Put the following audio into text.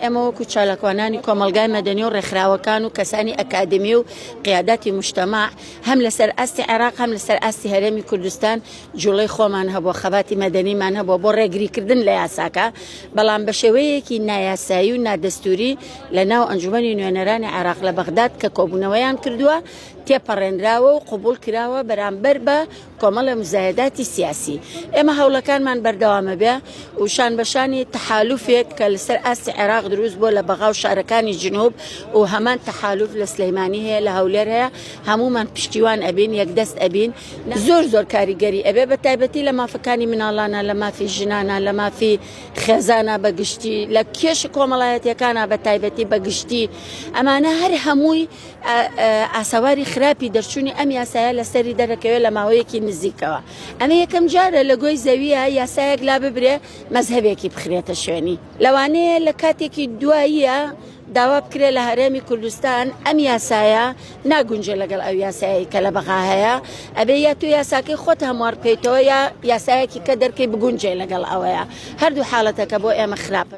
ئێمە وەکو چالاکوانانی کۆمەلگای مەدەنی و ڕێکخراوەکان و کەسانی ئەکادمی و قیادەتی مجتەماع هەم لەسەر ئاستی عێراق هەم لەسەر ئاستی هەرێمی کوردستان جوڵەی خۆمان هەبووە خەباتی مەدەنیمان هەبووە بۆ ڕێگریکردن لە یاساکە بەڵام بە شێوەیەکی نایاسایی و نادەستوری لە ناو ئەنجومەنی نوێنەرانی عێراق لە بەغداد کە کۆبوونەوەیان کردووە تێپەڕێنراوە و قبول کراوە بەرامبەر بە کۆمەڵە مزایداتی سیاسی. ئێمە هەوڵەکانمان بەردەوامە بێ و شان بەشانی تەحالوفێک کە لەسەر ئاستی عێراق دروست بۆ لە بەغاو شارەکانی جنوب و هەمان تەحالوف لە سلەیمانی هەیە لە هەولێر هەیە هەمومان پشتیوان ئەبین یەکدەست ئەبین زۆر کاریگەری ئەبێ بە تایبەتی لە مافەکانی مناڵانە لە مافی ژنانە لە مافی خێزانە بەگشتی لە کێش کۆمەڵایەتیەکانە بە تایبەتی بەگشتی ئەمانە هەر هەمووی ئاسەواری خراپی دەرچوونی ئەم یاسایە لەسەری دەرەکەوێت لە ماوەیەکی نزیکەوە. ئەمە یەکەم جارە لە گۆی زەویە یاسایەک لا ببرێ مەزهەبێکی بخرێتە شوێنی لەوانەیە لە کاتێکی دواییە داوا بکرێ لە هەرێمی کوردستان ئەم یاسایە ناگونجێ لەگەڵ ئەو یاسایی کە لە بەغا هەیە ئەبێ یا تو یاساکەی خۆت هەموار بکەیتەوە یا یاسایەکی کە دەرکەی بگونجێ لەگەڵ ئەوەیە هەردوو حاڵەتەکە بۆ ئێمە خراپە.